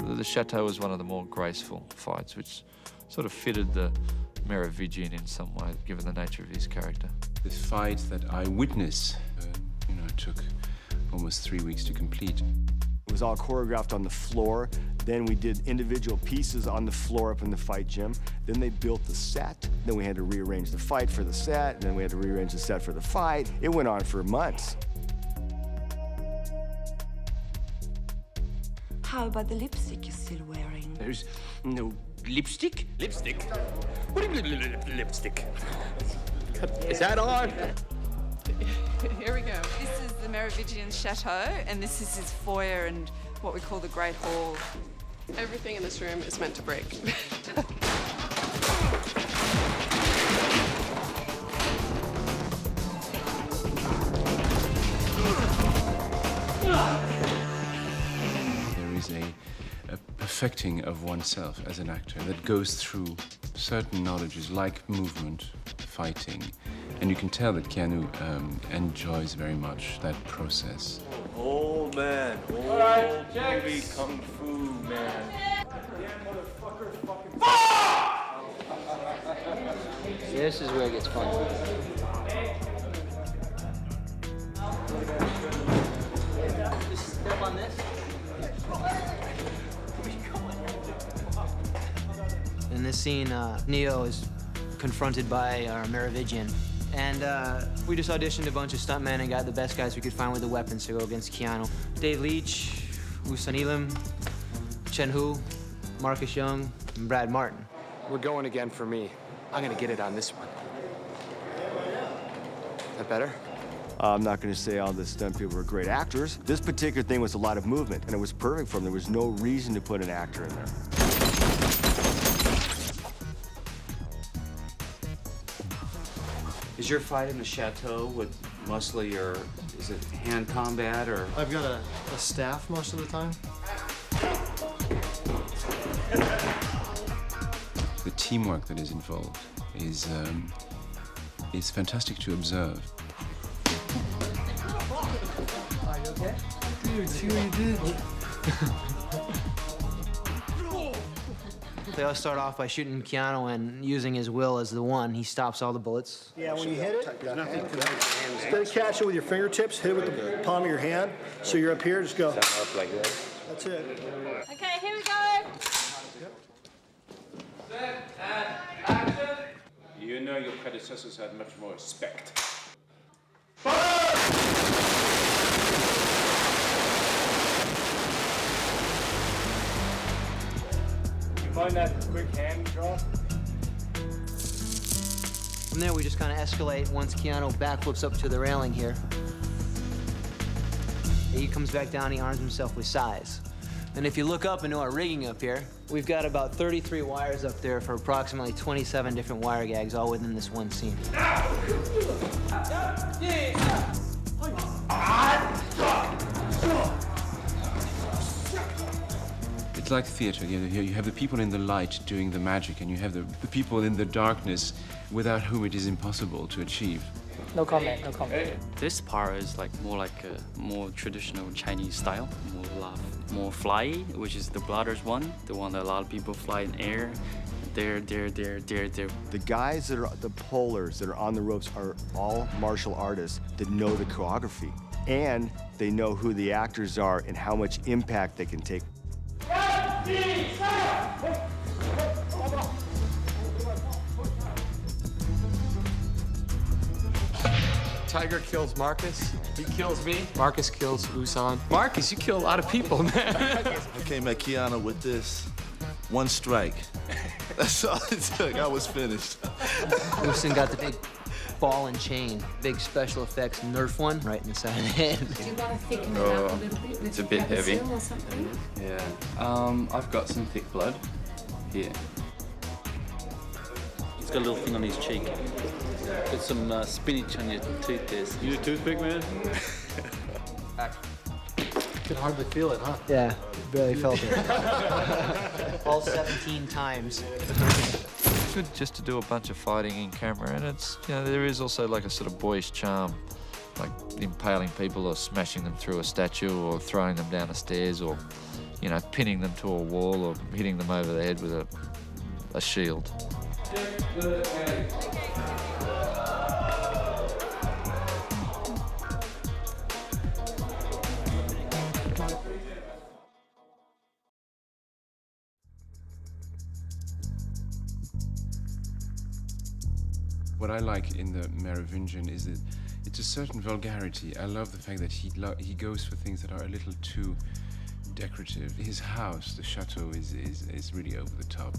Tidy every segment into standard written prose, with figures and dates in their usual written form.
The chateau was one of the more graceful fights, which sort of fitted the Merovingian in some way, given the nature of his character. The fight that I witnessed, took almost 3 weeks to complete. It was all choreographed on the floor. Then we did individual pieces on the floor up in the fight gym. Then they built the set. Then we had to rearrange the fight for the set. And then we had to rearrange the set for the fight. It went on for months. How about the lipstick you're still wearing? There's no lipstick? Lipstick? What do you mean lipstick? Is that on? Here we go. This is the Merovingian chateau, and this is his foyer and what we call the Great Hall. Everything in this room is meant to break. There is a perfecting of oneself as an actor that goes through certain knowledges like movement, fighting, and you can tell that Keanu enjoys very much that process. Oh man, old movie kung fu man. This is where it gets fun. Just step on this. In this scene, Neo is confronted by our Merovingian. And we just auditioned a bunch of stuntmen and got the best guys we could find with the weapons to go against Keanu. Dave Leitch, Woo-Sun Elam, Chen Hu, Marcus Young, and Brad Martin. We're going again for me. I'm gonna get it on this one. Is that better? I'm not going to say all the stunt people were great actors. This particular thing was a lot of movement, and it was perfect for them. There was no reason to put an actor in there. Is your fight in the chateau with mostly, or is it hand combat, or? I've got a staff most of the time. The teamwork that is involved is fantastic to observe. Are you okay? Dude, see what you did? They all start off by shooting Keanu and using his will as the one. He stops all the bullets. Yeah, when you hit it, instead of catching it with your fingertips, hit it with the palm of your hand. So you're up here, just go. Up like this. That's it. Okay, here we go. Set and action. You know your predecessors had much more respect. You mind that quick hand draw? From there, we just kind of escalate once Keanu backflips up to the railing here. He comes back down, he arms himself with size. And if you look up into our rigging up here, we've got about 33 wires up there for approximately 27 different wire gags, all within this one scene. It's like theater. You have the people in the light doing the magic, and you have the people in the darkness without whom it is impossible to achieve. No comment, no comment. This part is more like a more traditional Chinese style, more fly, which is the Brothers one, the one that a lot of people fly in air. There. The guys that are the pullers that are on the ropes are all martial artists that know the choreography. And they know who the actors are and how much impact they can take. Tiger kills Marcus. He kills me. Marcus kills Woo-Sun. Marcus, you kill a lot of people, man. I came at Keanu with this one strike. That's all it took. I was finished. Woo-Sun got the big ball and chain, big special effects Nerf one right in the side of the head. Do you want to thicken it up a little bit? It's a bit heavy. Or something? Yeah. I've got some thick blood here. He's got a little thing on his cheek. Got some spinach on your tooth there. You need a toothpick, man? Could hardly feel it, huh? Yeah, barely felt it. All 17 times. It's good just to do a bunch of fighting in camera, and it's, there is also like a sort of boyish charm, like impaling people or smashing them through a statue or throwing them down the stairs or, you know, pinning them to a wall or hitting them over the head with a shield. What I like in the Merovingian is that it's a certain vulgarity. I love the fact that he goes for things that are a little too decorative. His house, the chateau, is really over the top.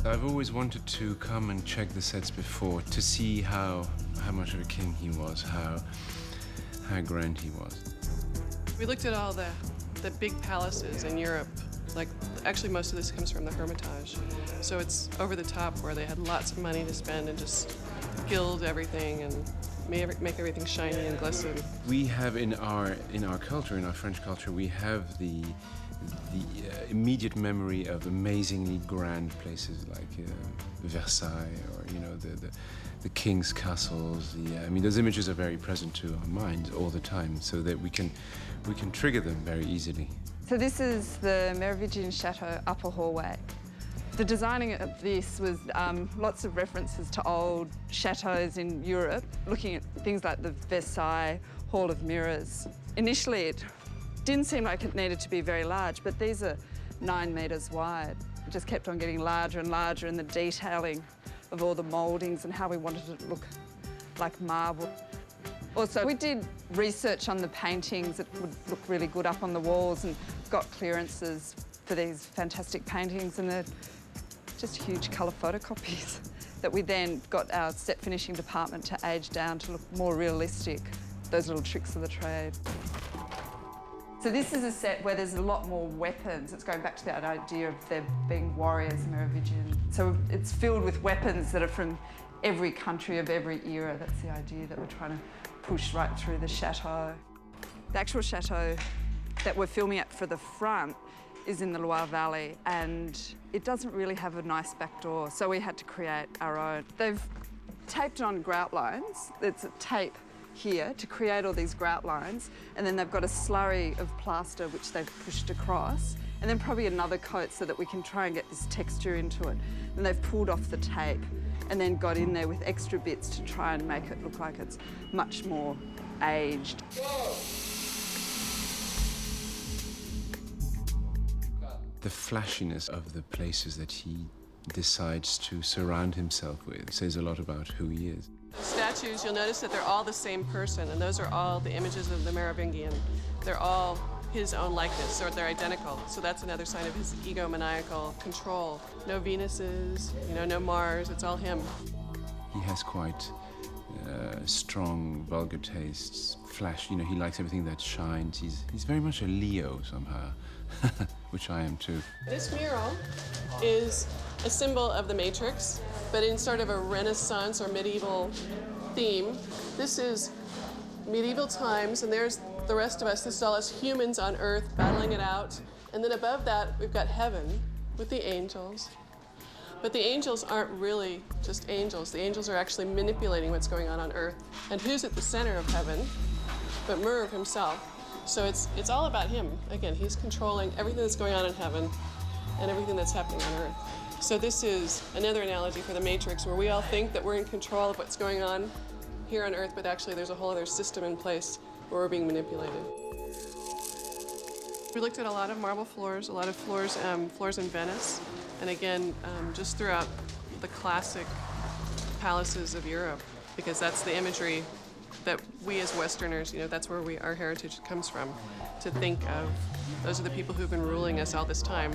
I've always wanted to come and check the sets before to see how much of a king he was, how grand he was. We looked at all the big palaces in Europe. Like, actually most of this comes from the Hermitage. So it's over the top where they had lots of money to spend and just gild everything and make everything shiny and glisten. We have in our culture, in our French culture, we have the immediate memory of amazingly grand places like Versailles, or you know the king's castles. I mean, those images are very present to our minds all the time, so that we can trigger them very easily. So this is the Merovingian Chateau upper hallway. The designing of this was lots of references to old chateaux in Europe, looking at things like the Versailles Hall of Mirrors. Initially, it didn't seem like it needed to be very large, but these are 9 metres wide. It just kept on getting larger and larger, and the detailing of all the mouldings and how we wanted it to look like marble. Also, we did research on the paintings that would look really good up on the walls and got clearances for these fantastic paintings, and they're just huge colour photocopies that we then got our set finishing department to age down to look more realistic, those little tricks of the trade. So this is a set where there's a lot more weapons. It's going back to that idea of there being warriors Merovingian. So it's filled with weapons that are from every country of every era. That's the idea that we're trying to push right through the chateau. The actual chateau that we're filming at for the front is in the Loire Valley, and it doesn't really have a nice back door, so we had to create our own. They've taped on grout lines. It's a tape here to create all these grout lines, and then they've got a slurry of plaster which they've pushed across, and then probably another coat so that we can try and get this texture into it. And they've pulled off the tape and then got in there with extra bits to try and make it look like it's much more aged. The flashiness of the places that he decides to surround himself with says a lot about who he is. The statues, you'll notice that they're all the same person, and those are all the images of the Merovingian. They're all his own likeness, or they're identical. So that's another sign of his egomaniacal control. No Venuses, no Mars, it's all him. He has quite strong, vulgar tastes, flash. He likes everything that shines. He's very much a Leo somehow, which I am too. This mural is a symbol of the Matrix, but in sort of a Renaissance or medieval theme. This is medieval times, and there's the rest of us. This is all us humans on Earth battling it out. And then above that, we've got heaven with the angels. But the angels aren't really just angels. The angels are actually manipulating what's going on Earth. And who's at the center of heaven but Merv himself? So it's all about him. Again, he's controlling everything that's going on in heaven and everything that's happening on Earth. So this is another analogy for the Matrix, where we all think that we're in control of what's going on here on Earth, but actually there's a whole other system in place where we're being manipulated. We looked at a lot of marble floors, a lot of floors in Venice, and again, just throughout the classic palaces of Europe, because that's the imagery that we as Westerners, that's where our heritage comes from, to think of those are the people who've been ruling us all this time.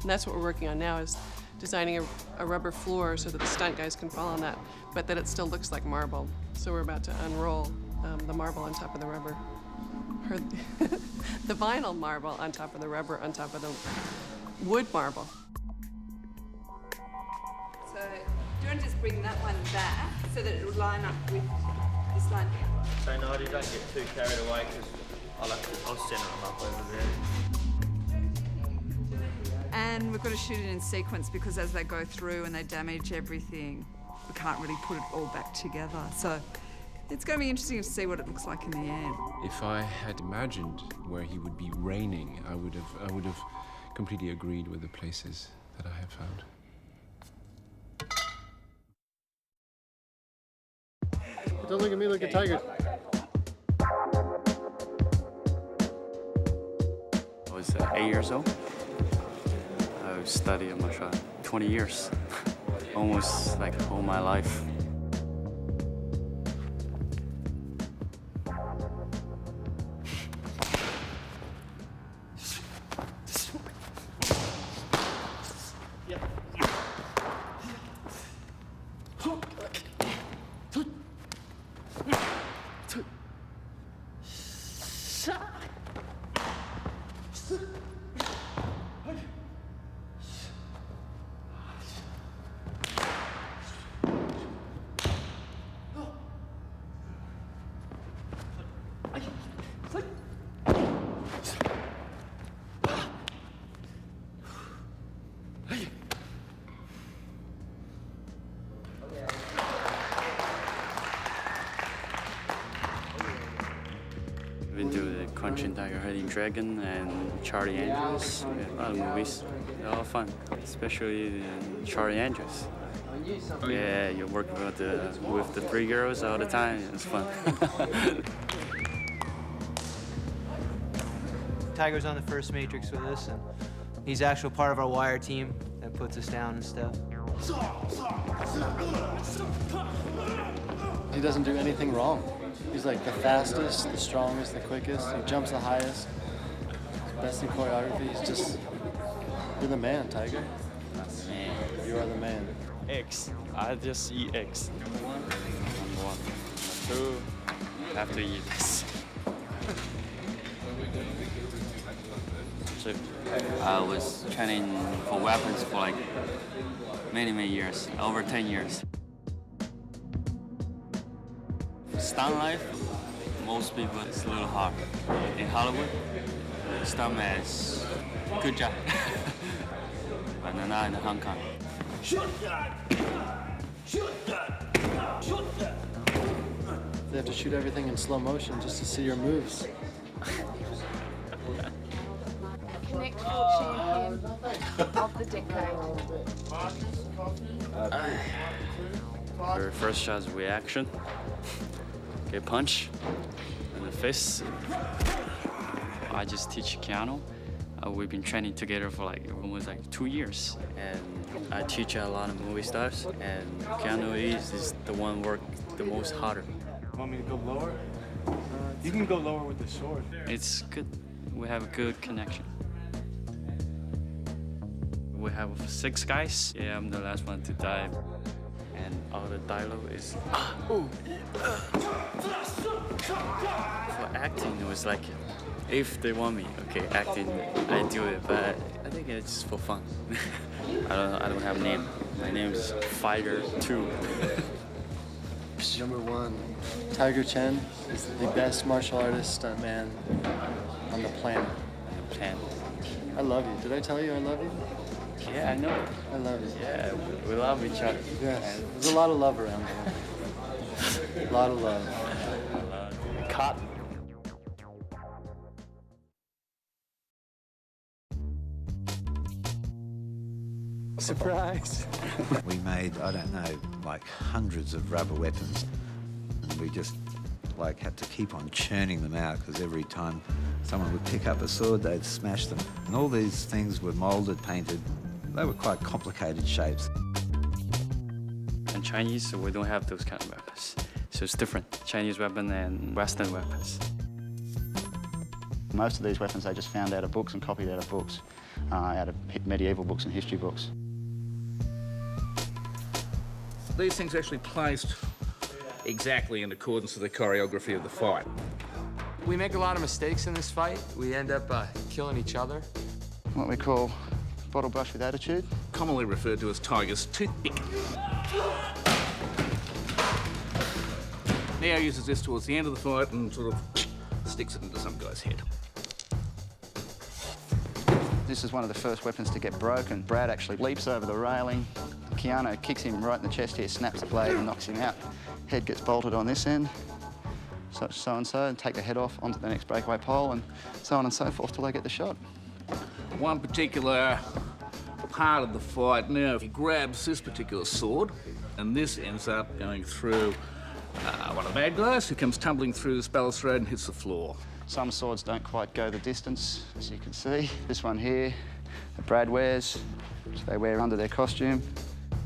And that's what we're working on now, is designing a rubber floor so that the stunt guys can fall on that, but that it still looks like marble. So we're about to unroll the marble on top of the rubber. Or the vinyl marble on top of the rubber on top of the wood marble. So do you want to just bring that one back so that it will line up with this line? So Nadia, don't get too carried away, because I'll center them up over there. And we've got to shoot it in sequence because as they go through and they damage everything, we can't really put it all back together. So it's going to be interesting to see what it looks like in the end. If I had imagined where he would be reigning, I would have completely agreed with the places that I have found. Don't look at me, look at Tiger. I was 8 years old. I studied martial art 20 years, almost like all my life. I've been to the Crouching Tiger, Hiding Dragon and Charlie Angels. A lot of movies. They're all fun, especially Charlie Angels. Yeah, you're working with the 3 girls all the time. It's fun. Tiger's on the first Matrix with us, and he's actual part of our wire team that puts us down and stuff. He doesn't do anything wrong. He's like the fastest, the strongest, the quickest. He jumps the highest. Best in choreography. He's just, you're the man, Tiger. Man. You are the man. X. I just eat X. Number 1. Number 2. I have to eat this. So I was training for weapons for like many years, over 10 years. Stunt life, most people, it's a little hard. In Hollywood, stuntman is good job. But not in Hong Kong. Shoot that! Shoot that! Shoot that! They have to shoot everything in slow motion just to see your moves. Connect champion of the decade. Your first shot's reaction. Get punch in the face. I just teach Keanu. We've been training together for like almost like 2 years, and I teach a lot of movie stars. And Keanu Reeves is the one work the most harder. Want me to go lower? You can go lower with the sword. It's good. We have a good connection. We have 6 guys. Yeah, I'm the last one to die. And all the dialogue is for acting, it was like, if they want me, okay, acting, I do it, but I think it's just for fun. I don't have a name. My name is Fighter 2. Number 1, Tiger Chen is the best martial artist stuntman on the planet. I love you. Did I tell you I love you? Yeah, I know. I love you. Yeah, we love each other. Yes. There's a lot of love around here. A lot of love. Cut. Surprise. We made, I don't know, like hundreds of rubber weapons. And we just like had to keep on churning them out because every time someone would pick up a sword, they'd smash them. And all these things were molded, painted. They were quite complicated shapes. In Chinese, so we don't have those kind of weapons. So it's different, Chinese weapon and Western weapons. Most of these weapons they just found out of books and copied out of books, out of medieval books and history books. These things are actually placed exactly in accordance with the choreography of the fight. We make a lot of mistakes in this fight. We end up killing each other. What we call bottle brush with attitude. Commonly referred to as Tiger's toothpick. Now uses this towards the end of the fight and sort of sticks it into some guy's head. This is one of the first weapons to get broken. Brad actually leaps over the railing. Keanu kicks him right in the chest here, snaps the blade and knocks him out. Head gets bolted on this end, so and so, and take the head off onto the next breakaway pole, and so on and so forth till they get the shot. One particular part of the fight now, he grabs this particular sword, and this ends up going through one of the bad guys who comes tumbling through this balustrade and hits the floor. Some swords don't quite go the distance, as you can see. This one here, that Brad wears, which they wear under their costume.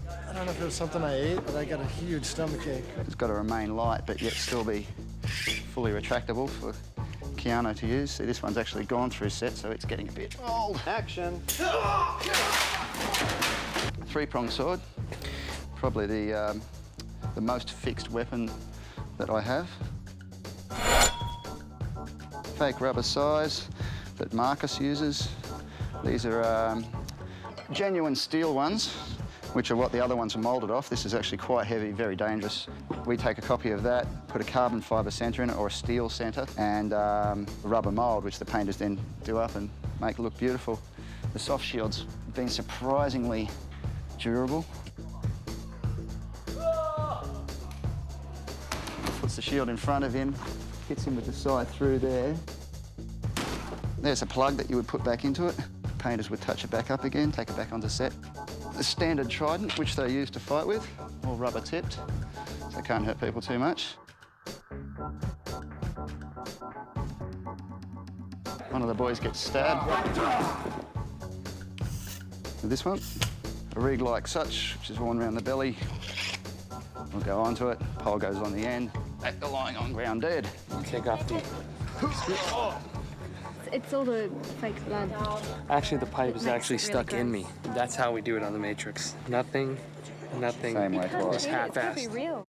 I don't know if it was something I ate, but I got a huge stomachache. It's got to remain light, but yet still be fully retractable for Keanu to use. See, this one's actually gone through set, so it's getting a bit old. Action. Three-pronged sword. Probably the most fixed weapon that I have. Fake rubber size that Marcus uses. These are genuine steel ones, which are what the other ones are moulded off. This is actually quite heavy, very dangerous. We take a copy of that, put a carbon fibre centre in it, or a steel centre, and a rubber mould, which the painters then do up and make look beautiful. The soft shield's been surprisingly durable. Puts the shield in front of him, hits him with the side through there. There's a plug that you would put back into it. Painters would touch it back up again, take it back onto set. The standard trident, which they use to fight with, all rubber tipped, so it can't hurt people too much. One of the boys gets stabbed. With this one, a rig like such, which is worn around the belly. We'll go onto it, pole goes on the end, back to lying on ground dead. Kick off the... It's all the fake blood. Actually, the pipe is actually stuck in me. That's how we do it on The Matrix. Nothing Same way twice. is half-assed. Real.